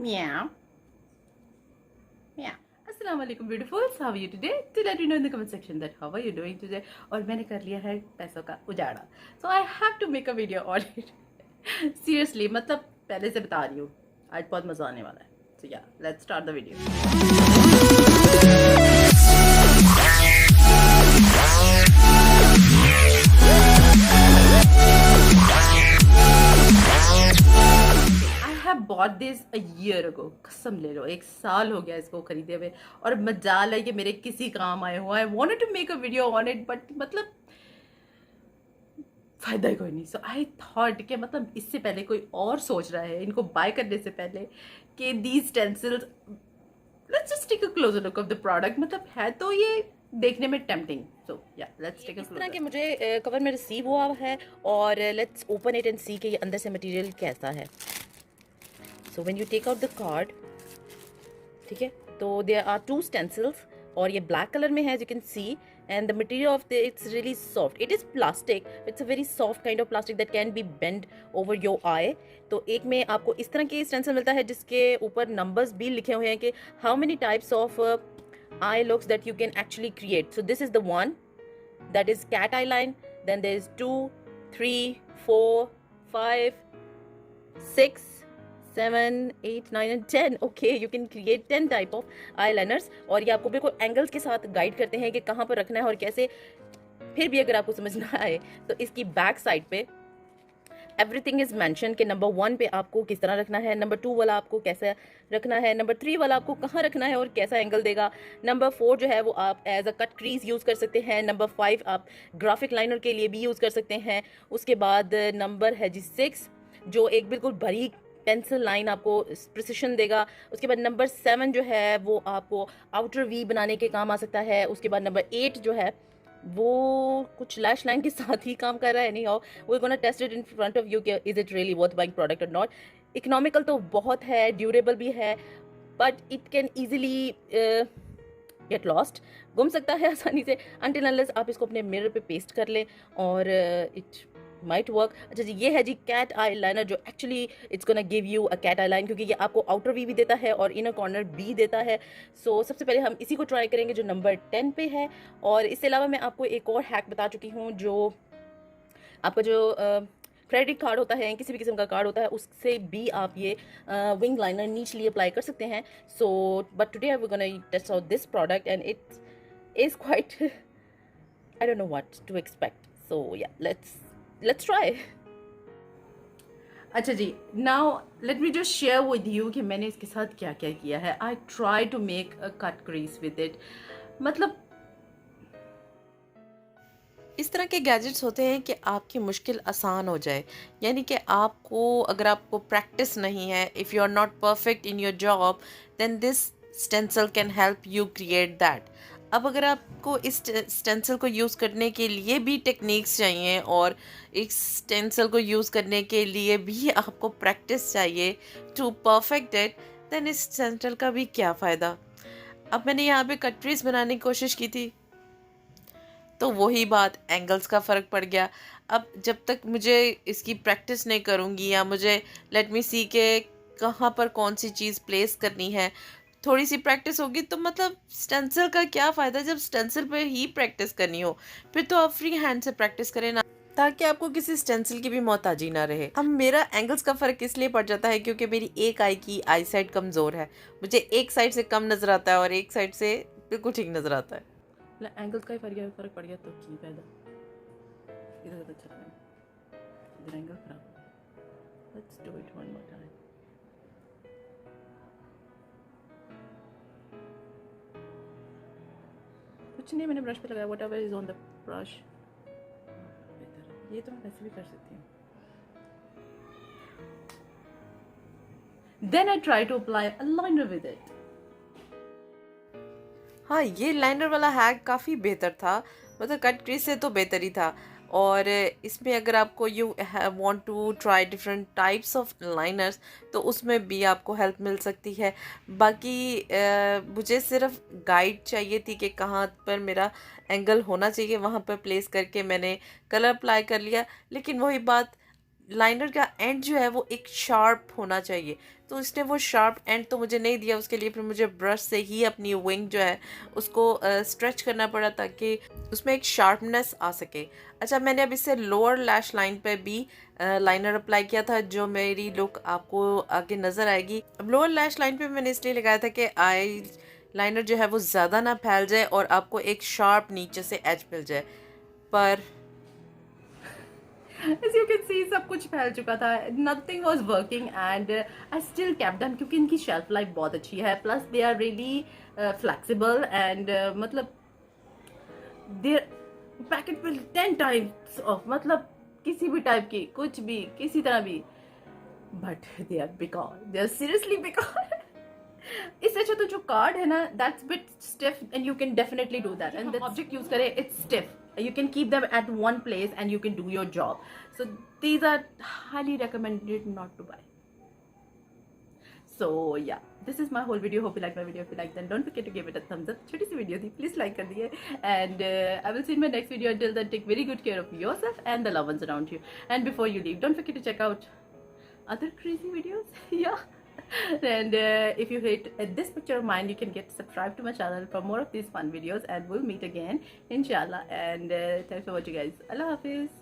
Meow. Meow. Assalamu alaikum beautifuls. How are you today? Do let me know in the comment section that how are you doing today. और मैंने कर लिया है पैसों का उजाड़ा. So I have to make a video on it. Seriously, मतलब पहले से बता रही हूँ. आज बहुत मजा आने वाला है. So yeah, let's start the video. Bought this a year ago. कसम ले लो, 1 साल हो गया इसको खरीदे हुए और मजाल है कि मेरे किसी काम आए हुआ. I wanted to make a video on it but मतलब फायदा ही कोई नहीं. सो आई थॉट कि मतलब इससे पहले कोई और सोच रहा है इनको बाय करने से पहले कि these stencils, let's just take a closer look of the product. मतलब है तो ये देखने में टेम्पटिंग. सो या लेट्स टेक अ क्लोजर. इस तरह के मुझे कवर में रिसीव हुआ है और let's open it and see कि ये अंदर से मटेरियल कैसा है. So when you take out the card, ठीक है, तो देयर आर 2 स्टेंसिल्स और ये ब्लैक कलर में है, you can see. And the material of the it's really soft. It is plastic. It's a very soft kind of plastic that can be bend over your eye. तो एक में आपको इस तरह के स्टेंसिल मिलता है जिसके ऊपर नंबर्स भी लिखे हुए हैं कि how many types of I looks that you can actually create. So this is the one that is cat eye line. Then there is 2, 3, 4, 5, 6, 7, 8, 9 and 10. Okay, you can create 10 type of eyeliners. और ये आपको बिल्कुल angles के साथ guide करते हैं कि कहाँ पर रखना है और कैसे. फिर भी अगर आपको समझ ना आए तो इसकी बैक साइड पे एवरीथिंग इज मैंशन कि नंबर 1 पे आपको किस तरह रखना है, नंबर 2 वाला आपको कैसा रखना है, नंबर 3 वाला आपको कहाँ रखना है और कैसा एंगल देगा, नंबर 4 जो है वो आप as a cut crease use कर सकते हैं, नंबर 5 आप ग्राफिक लाइनर के लिए भी यूज़ कर सकते हैं. उसके बाद नंबर है जी 6 जो एक बिल्कुल बारीक पेंसिल लाइन आपको प्रिसिशन देगा. उसके बाद नंबर 7 जो है वो आपको आउटर वी बनाने के काम आ सकता है. उसके बाद नंबर 8 जो है वो कुछ लैश लाइन के साथ ही काम कर रहा है. नहीं हो we gonna test it in front of you कि is it really worth buying product और नॉट. इकोनॉमिकल तो बहुत है, ड्यूरेबल भी है, but it can easily get lost. गुम सकता है आसानी से अनटिल अनलेस आप इसको अपने मिरर पे पेस्ट कर लें और इट माइट वर्क. अच्छा जी, ये है जी कैट आई लाइनर जो actually it's gonna give you a cat eye line क्योंकि ये आपको आउटर वी भी देता है और इनर कॉर्नर भी देता है. सो सबसे पहले हम इसी को ट्राई करेंगे जो नंबर 10 पे है. और इसके अलावा मैं आपको एक और हैक बता चुकी हूँ जो आपका जो क्रेडिट कार्ड होता है, किसी भी किस्म का कार्ड होता है, उससे भी आप ये विंग लाइनर नीचली अप्लाई कर सकते हैं. So but today I we gonna test out this product and it is quite I don't know what to expect. So yeah let's try. अच्छा जी, now let me just share with you कि मैंने इसके साथ क्या क्या किया है. I try to make a cut crease with it. मतलब इस तरह के गैजेट्स होते हैं कि आपकी मुश्किल आसान हो जाए. यानी कि आपको अगर आपको प्रैक्टिस नहीं है, if you are not perfect in your job, then this stencil can help you create that. अब अगर आपको इस स्टेंसिल को यूज़ करने के लिए भी टेक्निक्स चाहिए और इस स्टेंसिल को यूज़ करने के लिए भी आपको प्रैक्टिस चाहिए टू परफेक्ट इट, देन इस स्टेंसिल का भी क्या फ़ायदा. अब मैंने यहाँ पे कटरीज बनाने की कोशिश की थी तो वही बात, एंगल्स का फ़र्क पड़ गया. अब जब तक मुझे इसकी प्रैक्टिस नहीं करूँगी या मुझे लेट मी सी के कहाँ पर कौन सी चीज़ प्लेस करनी है, थोड़ी सी प्रैक्टिस होगी तो मतलब स्टेंसिल का क्या फ़ायदा जब स्टेंसिल पे ही प्रैक्टिस करनी हो. फिर तो आप फ्री हैंड से प्रैक्टिस करें ना, ताकि आपको किसी स्टेंसिल की भी मोहताजी ना रहे. अब मेरा एंगल्स का फ़र्क इसलिए पड़ जाता है क्योंकि मेरी एक आई की आई साइड कमज़ोर है. मुझे एक साइड से कम नज़र आता है और एक साइड से बिल्कुल ठीक नज़र आता है. एंगल्स का ही फर्क पड़ गया तो की फायदा. इधर तो अच्छा है, इधर एंगल खराब. Let's do it one more time. कुछ नहीं, मैंने ब्रश पे लगाया, whatever is on the brush. ये तो मैं वैसे भी कर सकती हूँ. Then I try to apply a liner with it. हाँ, ये लाइनर वाला हैक काफ़ी बेहतर था, मतलब कट क्रीज से तो बेहतर ही था. और इसमें अगर आपको you want to try different types of liners तो उसमें भी आपको हेल्प मिल सकती है. बाकी मुझे सिर्फ गाइड चाहिए थी कि कहाँ पर मेरा एंगल होना चाहिए, वहाँ पर प्लेस करके मैंने कलर अप्लाई कर लिया. लेकिन वही बात, लाइनर का एंड जो है वो एक शार्प होना चाहिए, तो इसने वो शार्प एंड तो मुझे नहीं दिया। उसके लिए फिर मुझे ब्रश से ही अपनी विंग जो है उसको स्ट्रेच करना पड़ा ताकि उसमें एक शार्पनेस आ सके। अच्छा, मैंने अब इससे लोअर लैश लाइन पे भी लाइनर अप्लाई किया था, जो मेरी लुक आपको आगे नज़र आएगी। अब लोअर लैश लाइन पे मैंने इसलिए लगाया था कि आई लाइनर जो है वो ज़्यादा ना फैल जाए और आपको एक शार्प नीचे से एज मिल जाए। पर as you can see सब कुछ फैल चुका था, nothing was working and I still kept them क्योंकि इनकी shelf life बहुत अच्छी है, plus they are really flexible and मतलब their packet will 10 times of मतलब किसी भी टाइप की कुछ भी किसी तरह भी, but they are beकार, they are seriously बेकार। इससे अच्छा तो जो कार्ड है ना, that's bit stiff and you can definitely do that, and the object use करें it's stiff, you can keep them at one place and you can do your job, so these are highly recommended not to buy. So yeah, this is my whole video. Hope you like my video. If you like, then don't forget to give it a thumbs up. छोटी सी video थी, please like कर दिए, and I will see you in my next video. Until then, take very good care of yourself and the loved ones around you, and before you leave, don't forget to check out other crazy videos. Yeah. And if you hate this picture of mine, you can get subscribed to my channel for more of these fun videos, and we'll meet again inshallah. And thanks for watching guys. Allah Hafiz.